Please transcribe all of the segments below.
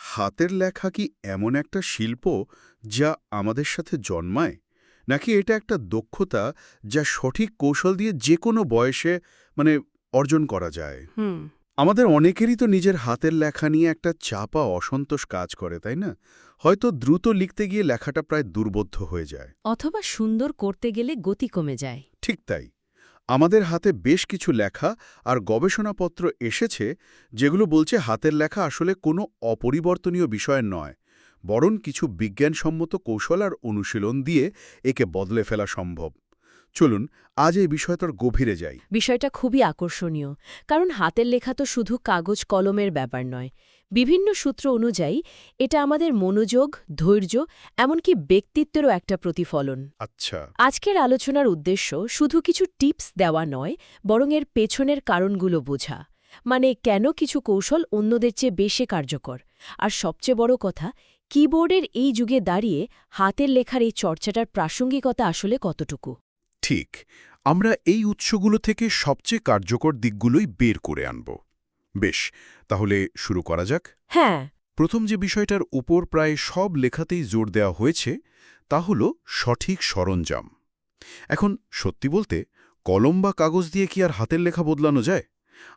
হাতের লেখা কি এমন একটা শিল্প যা আমাদের সাথে জন্মায়, নাকি এটা একটা দক্ষতা যা সঠিক কৌশল দিয়ে যে কোনো বয়সে মানে অর্জন করা যায়? হুম। আমাদের অনেকেরই তো নিজের হাতের লেখা নিয়ে একটা চাপা অসন্তোষ কাজ করে, তাই না? হয়তো দ্রুত লিখতে গিয়ে লেখাটা প্রায় দুর্বোধ্য হয়ে যায়। অথবা সুন্দর করতে গেলে গতি কমে যায়। ঠিক তাই। আমাদের হাতে বেশ কিছু লেখা আর গবেষণাপত্র এসেছে যেগুলো বলছে হাতের লেখা আসলে কোনো অপরিবর্তনীয় বিষয় নয়, বরং কিছু বিজ্ঞানসম্মত কৌশল আর অনুশীলন দিয়ে একে বদলে ফেলা সম্ভব। চলুন আজ এই বিষয়টার গভীরে যাই। বিষয়টা খুবই আকর্ষণীয়, কারণ হাতের লেখা তো শুধু কাগজ কলমের ব্যাপার নয়। বিভিন্ন সূত্র অনুযায়ী এটা আমাদের মনোযোগ, ধৈর্য, এমনকি ব্যক্তিত্বেরও একটা প্রতিফলন। আচ্ছা। আজকের আলোচনার উদ্দেশ্য শুধু কিছু টিপস দেওয়া নয়, বরং এর পেছনের কারণগুলো বোঝা। মানে কেন কিছু কৌশল অন্যদের চেয়ে বেশি কার্যকর, আর সবচেয়ে বড় কথা, কিবোর্ডের এই যুগে দাঁড়িয়ে হাতের লেখার এই চর্চাটার প্রাসঙ্গিকতা আসলে কতটুকু। ঠিক। আমরা এই উৎসগুলো থেকে সবচেয়ে কার্যকর দিকগুলোই বের করে আনব। বেশ, তাহলে শুরু করা যাক। হ্যাঁ। প্রথম যে বিষয়টার উপর প্রায় সব লেখাতেই জোর দেওয়া হয়েছে তা হল সঠিক সরঞ্জাম। এখন সত্যি বলতে, কলম বা কাগজ দিয়ে কি আর হাতের লেখা বদলানো যায়?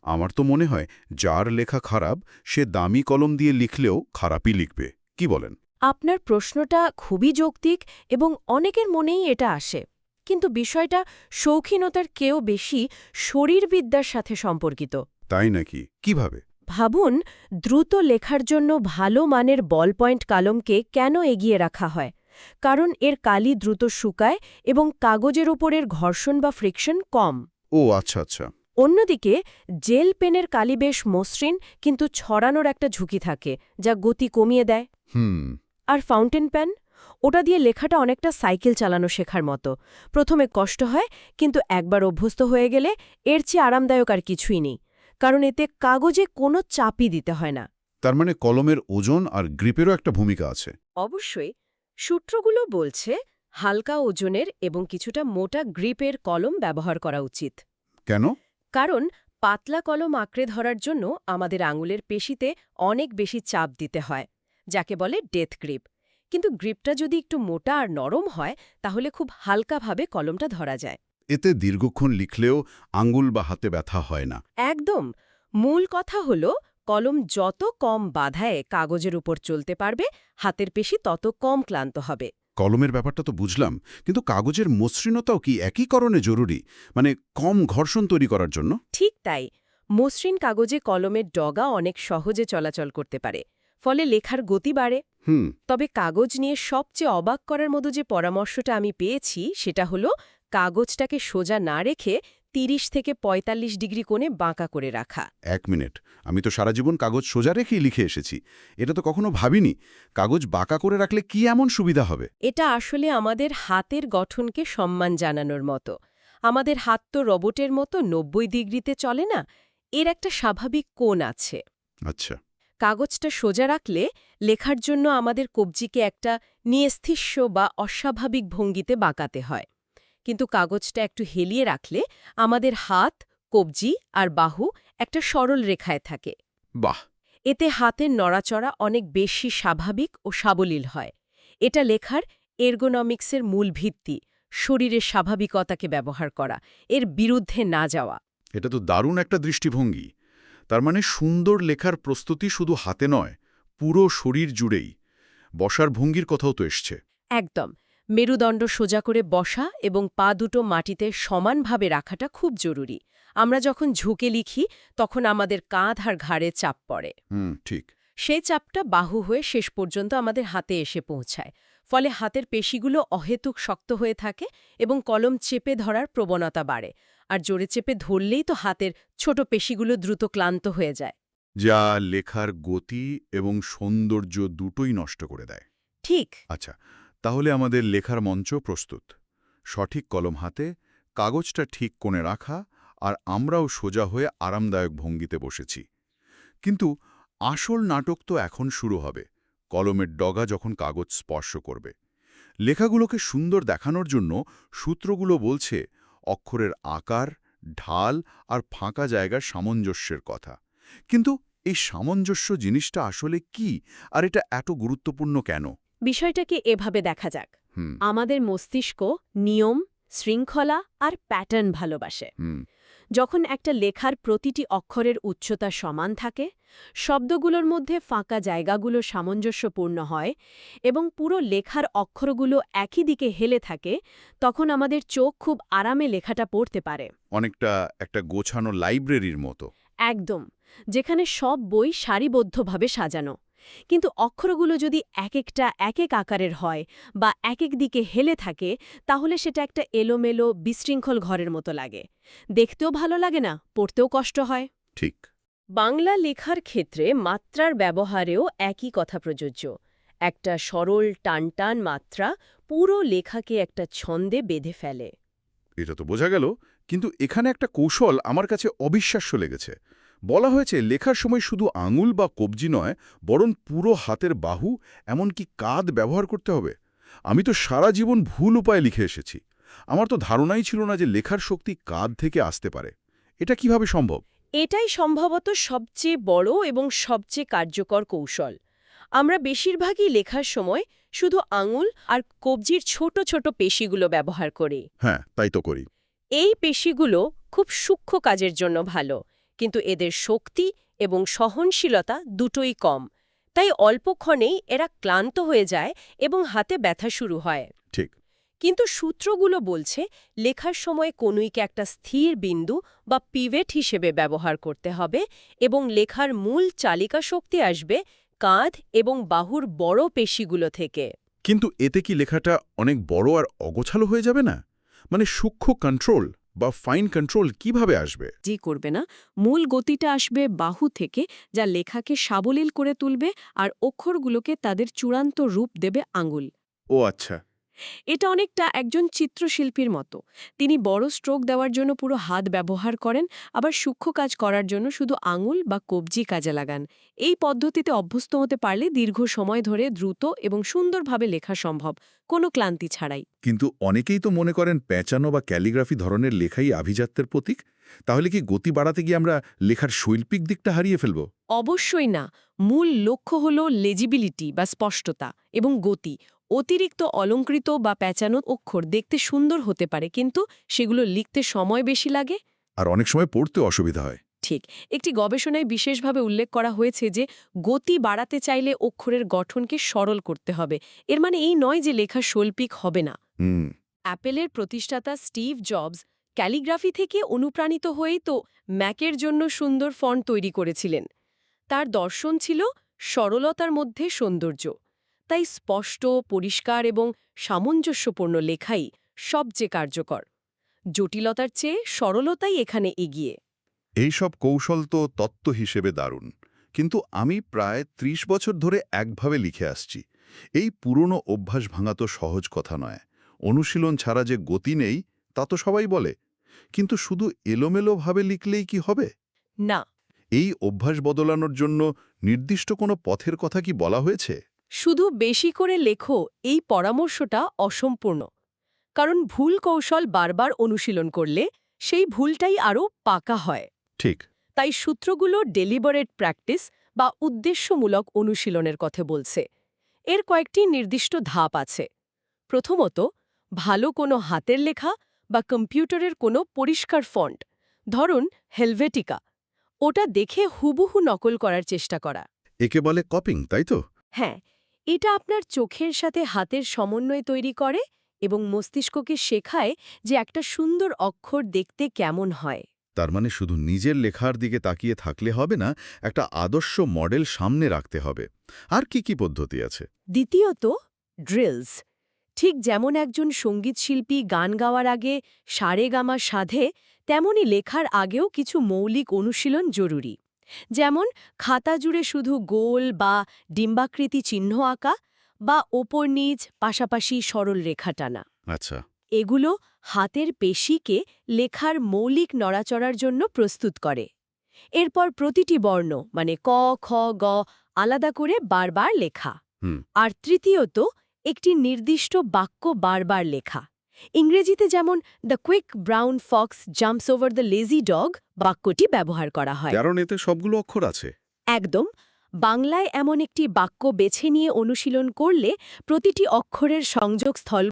আমার তো মনে হয় যার লেখা খারাপ সে দামি কলম দিয়ে লিখলেও খারাপই লিখবে। কি বলেন? আপনার প্রশ্নটা খুবই যৌক্তিক এবং অনেকের মনেই এটা আসে। কিন্তু বিষয়টা শৌখিনতার কেউ বেশি শরীরবিদ্যার সাথে সম্পর্কিত। তাই নাকি? কিভাবে? ভাবুন, দ্রুত লেখার জন্য ভালো মানের বল পয়েন্ট কলমকে কেন এগিয়ে রাখা হয়? কারণ এর কালি দ্রুত শুকায় এবং কাগজের ওপরের ঘর্ষণ বা ফ্রিকশন কম। ও আচ্ছা আচ্ছা। অন্যদিকে জেল পেনের কালি বেশ মসৃণ, কিন্তু ছড়ানোর একটা ঝুঁকি থাকে, যা গতি কমিয়ে দেয়। হুম। আর ফাউন্টেন পেন, ওটা দিয়ে লেখাটা অনেকটা সাইকেল চালানো শেখার মতো। প্রথমে কষ্ট হয়, কিন্তু একবার অভ্যস্ত হয়ে গেলে এর চেয়ে আরামদায়ক আর কিছুই নেই। কারণ এতে কাগজে কোনো চাপই দিতে হয় না। তার মানে কলমের ওজন আর গ্রিপেরও একটা ভূমিকা আছে। অবশ্যই। সূত্রগুলো বলছে হালকা ওজনের এবং কিছুটা মোটা গ্রিপের কলম ব্যবহার করা উচিত। কেন? কারণ পাতলা কলম আঁকড়ে ধরার জন্য আমাদের আঙুলের পেশিতে অনেক বেশি চাপ দিতে হয়, যাকে বলে ডেথ গ্রিপ। কিন্তু গ্রিপটা যদি একটু মোটা আর নরম হয়, তাহলে খুব হালকাভাবে কলমটা ধরা যায়। এতে দীর্ঘক্ষণ লিখলেও আঙ্গুল বা হাতে ব্যথা হয় না। একদম। মূল কথা হল, কলম যত কম বাধায় কাগজের উপর চলতে পারবে, হাতের পেশি তত কম ক্লান্ত হবে। কলমের ব্যাপারটা তো বুঝলাম, কিন্তু কাগজের মসৃণতাও কি একই কারণে জরুরি? মানে কম ঘর্ষণ তৈরি করার জন্য? ঠিক তাই। মসৃণ কাগজে কলমের ডগা অনেক সহজে চলাচল করতে পারে, ফলে লেখার গতি বাড়ে। হুম। তবে কাগজ নিয়ে সবচেয়ে অবাক করার মতো যে পরামর্শটা আমি পেয়েছি, সেটা হলো কাগজটাকে সোজা না রেখে ৩০ থেকে ৪৫ ডিগ্রি কোণে বাঁকা করে রাখা। 1 মিনিট, আমি তো সারা জীবন কাগজ সোজা রেখেই লিখে এসেছি। এটা তো কখনো ভাবিনি কাগজ বাঁকা করে রাখলে কি এমন সুবিধা হবে। এটা আসলে আমাদের হাতের গঠনকে সম্মান জানানোর মতো। আমাদের হাত তো রোবটের মতো ৯০ ডিগ্রিতে চলে না, এর একটা স্বাভাবিক কোণ আছে। আচ্ছা। কাগজটা সোজা রাখলে লেখার জন্য আমাদের কবজিকে একটা নিস্তিস্য বা অস্বাভাবিক ভঙ্গিতে বাঁকাতে হয়। কিন্তু কাগজটা একটু হেলিয়ে রাখলে আমাদের হাত, কবজি আর বাহু একটা সরল রেখায় থাকে। বাহ। এতে হাতের নড়াচড়া অনেক বেশি স্বাভাবিক ও সাবলীল হয়। এটা লেখার এর্গোনমিক্সের মূল ভিত্তি, শরীরের স্বাভাবিকতাকে ব্যবহার করা, এর বিরুদ্ধে না যাওয়া। এটা তো দারুণ একটা দৃষ্টিভঙ্গি। তার মানে সুন্দর লেখার প্রস্তুতি শুধু হাতে নয়, পুরো শরীর জুড়েই। বসার ভঙ্গির কথাও তো এসছে। একদম। মেরুদণ্ড সোজা করে বসা এবং পা দুটো মাটিতে সমানভাবে রাখাটা খুব জরুরি। আমরা যখন ঝুঁকে লিখি, তখন আমাদের কাঁধ আর ঘাড়ে চাপ পড়ে। হুম, ঠিক। সেই চাপটা বাহু হয়ে শেষ পর্যন্ত আমাদের হাতে এসে পৌঁছায়। ফলে হাতের পেশিগুলো অহেতুক শক্ত হয়ে থাকে এবং কলম চেপে ধরার প্রবণতা বাড়ে। আর জোরে চেপে ধরলেই তো হাতের ছোট পেশিগুলো দ্রুত ক্লান্ত হয়ে যায়। যা লেখার গতি এবং সৌন্দর্য দুটোই নষ্ট করে দেয়। ঠিক। আচ্ছা, তাহলে আমাদের লেখার মঞ্চ প্রস্তুত। সঠিক কলম হাতে, কাগজটা ঠিক কোণে রাখা, আর আমরাও সোজা হয়ে আরামদায়ক ভঙ্গিতে বসেছি। কিন্তু আসল নাটক তো এখন শুরু হবে, কলমের ডগা যখন কাগজ স্পর্শ করবে। লেখাগুলোকে সুন্দর দেখানোর জন্য সূত্রগুলো বলছে অক্ষরের আকার, ঢাল আর ফাঁকা জায়গার সামঞ্জস্যের কথা। কিন্তু এই সামঞ্জস্য জিনিসটা আসলে কি, আর এটা এত গুরুত্বপূর্ণ কেন? বিষয়টাকে এভাবে দেখা যাক। হুম আমাদের মস্তিষ্ক নিয়ম, শৃঙ্খলা আর প্যাটার্ন ভালোবাসে। হুম যখন একটা লেখার প্রতিটি অক্ষরের উচ্চতা সমান থাকে, শব্দগুলোর মধ্যে ফাঁকা জায়গাগুলো সামঞ্জস্যপূর্ণ হয় এবং পুরো লেখার অক্ষরগুলো একই দিকে হেলে থাকে, তখন আমাদের চোখ খুব আরামে লেখাটা পড়তে পারে। অনেকটা একটা গোছানো লাইব্রেরির মতো। একদম, যেখানে সব বই সারিবদ্ধভাবে সাজানো। কিন্তু অক্ষরগুলো যদি এক একটা এক এক আকারের হয় বা এক এক দিকে হেলে থাকে, তাহলে সেটা একটা এলোমেলো বিশৃঙ্খল ঘরের মতো লাগে। দেখতেও ভালো লাগে না, পড়তেও কষ্ট হয়। ঠিক। বাংলা লেখার ক্ষেত্রে মাত্রার ব্যবহারেও একই কথা প্রযোজ্য। একটা সরল টানটান মাত্রা পুরো লেখাকে একটা ছন্দে বেঁধে ফেলে। এটা তো বোঝা গেল, কিন্তু এখানে একটা কৌশল আমার কাছে অবিশ্বাস্য লেগেছে। বলা হয়েছে লেখার সময় শুধু আঙুল বা কবজি নয়, বরং পুরো হাতের বাহু, এমনকি কাঁধ ব্যবহার করতে হবে। আমি তো সারা জীবন ভুল উপায়ে লিখে এসেছি। আমার তো ধারণাই ছিল না যে লেখার শক্তি কাঁধ থেকে আসতে পারে। এটা কিভাবে সম্ভব? এটাই সম্ভবত সবচেয়ে বড় এবং সবচেয়ে কার্যকর কৌশল। আমরা বেশিরভাগই লেখার সময় শুধু আঙুল আর কবজির ছোট ছোট পেশিগুলো ব্যবহার করি। হ্যাঁ, তাই তো করি। এই পেশিগুলো খুব সূক্ষ্ম কাজের জন্য ভালো, কিন্তু এদের শক্তি এবং সহনশীলতা দুটোই কম। তাই অল্পক্ষণেই এরা ক্লান্ত হয়ে যায় এবং হাতে ব্যথা শুরু হয়। ঠিক। কিন্তু সূত্রগুলো বলছে লেখার সময় কনুইকে একটা স্থির বিন্দু বা পিভেট হিসেবে ব্যবহার করতে হবে এবং লেখার মূল চালিকা শক্তি আসবে কাঁধ এবং বাহুর বড় পেশিগুলো থেকে। কিন্তু এতে কি লেখাটা অনেক বড় আর অগোছালো হয়ে যাবে না? মানে সূক্ষ্ম কন্ট্রোল বা ফাইন কন্ট্রোল কিভাবে আসবে? জি করবে না, মূল গতিটা আসবে বাহু থেকে, যা লেখাকে সাবলীল করে তুলবে আর অক্ষরগুলোকে তাদের চূড়ান্ত রূপ দেবে আঙুল। ও আচ্ছা। এটা অনেকটা একজন চিত্রশিল্পীর মতো। তিনি বড় স্ট্রোক দেওয়ার জন্য পুরো হাত ব্যবহার করেন, আবার সূক্ষ্ম কাজ করার জন্য শুধু আঙুল বা কবজি কাজে লাগান। এই পদ্ধতিতে অভ্যস্ত হতে পারলে দীর্ঘ সময় ধরে দ্রুত এবং সুন্দরভাবে লেখা সম্ভব, কোনো ক্লান্তি ছাড়াই। কিন্তু অনেকেই তো মনে করেন প্যাঁচানো বা ক্যালিগ্রাফি ধরনের লেখাই আভিজাত্যের প্রতীক। তাহলে কি গতি বাড়াতে গিয়ে আমরা লেখার শৈল্পিক দিকটা হারিয়ে ফেলব? অবশ্যই না। মূল লক্ষ্য হল লেজিবিলিটি বা স্পষ্টতা এবং গতি। অতিরিক্ত অলংকৃত বা প্যাঁচানো অক্ষর দেখতে সুন্দর হতে পারে, কিন্তু সেগুলো লিখতে সময় বেশি লাগে। আর অনেক সময় পড়তে অসুবিধা হয়। ঠিক। একটি গবেষণায় বিশেষভাবে উল্লেখ করা হয়েছে যে গতি বাড়াতে চাইলে অক্ষরের গঠনকে সরল করতে হবে। এর মানে এই নয় যে লেখা শৈল্পিক হবে না। হুম। অ্যাপেলের প্রতিষ্ঠাতা স্টিভ জবস ক্যালিগ্রাফি থেকে অনুপ্রাণিত হয়েই তো ম্যাকের জন্য সুন্দর ফন্ট তৈরি করেছিলেন। তার দর্শন ছিল সরলতার মধ্যে সৌন্দর্য। তাই স্পষ্ট, পরিষ্কার এবং সামঞ্জস্যপূর্ণ লেখাই সবচেয়ে কার্যকর। জটিলতার চেয়ে সরলতাই এখানে এগিয়ে। এইসব কৌশল তো তত্ত্ব হিসেবে দারুণ, কিন্তু আমি প্রায় ৩০ বছর ধরে একভাবে লিখে আসছি। এই পুরনো অভ্যাস ভাঙা তো সহজ কথা নয়। অনুশীলন ছাড়া যে গতি নেই তা তো সবাই বলে, কিন্তু শুধু এলোমেলোভাবে লিখলেই কি হবে? না, এই অভ্যাস বদলানোর জন্য নির্দিষ্ট কোনো পথের কথা কি বলা হয়েছে? শুধু বেশি করে লেখো এই পরামর্শটা অসম্পূর্ণ। কারণ ভুল কৌশল বারবার অনুশীলন করলে সেই ভুলটাই আরও পাকা হয়। ঠিক। তাই সূত্রগুলো ডেলিবারেট প্র্যাকটিস বা উদ্দেশ্যমূলক অনুশীলনের কথা বলছে। এর কয়েকটি নির্দিষ্ট ধাপ আছে। প্রথমত, ভালো কোনো হাতের লেখা বা কম্পিউটারের কোনো পরিষ্কার ফন্ট, ধরুন হেলভেটিকা, ওটা দেখে হুবহু নকল করার চেষ্টা করা। একে বলে কপিং, তাই তো? হ্যাঁ, এটা আপনার চোখের সাথে হাতের সমন্বয় তৈরি করে এবং মস্তিষ্ককে শেখায় যে একটা সুন্দর অক্ষর দেখতে কেমন হয়। তার মানে শুধু নিজের লেখার দিকে তাকিয়ে থাকলে হবে না, একটা আদর্শ মডেল সামনে রাখতে হবে। আর কি কি পদ্ধতি আছে? দ্বিতীয়ত, ড্রিলস। ঠিক যেমন একজন সঙ্গীতশিল্পী গান গাওয়ার আগে সারেগামা সাধে, তেমনি লেখার আগেও কিছু মৌলিক অনুশীলন জরুরি। যেমন খাতা জুড়ে শুধু গোল বা ডিম্বাকৃতি চিহ্ন আঁকা বা ওপর নিচ পাশাপাশি সরল রেখা টানা। আচ্ছা। এগুলো হাতের পেশিকে লেখার মৌলিক নড়াচড়ার জন্য প্রস্তুত করে। এরপর প্রতিটি বর্ণ মানে ক, খ, গ আলাদা করে বারবার লেখা। হুম। আর তৃতীয়ত, একটি নির্দিষ্ট বাক্য বারবার লেখা। ইংরেজিতে যেমন the quick brown Fox jumps over the lazy dog বাক্যটি ব্যবহার করা হয়। কারণ এতে সবগুলো অক্ষর আছে। একদম। বাংলায় এমন একটি বাক্য বেছে নিয়ে অনুশীলন করলে প্রতিটি অক্ষরের সংযোগস্থল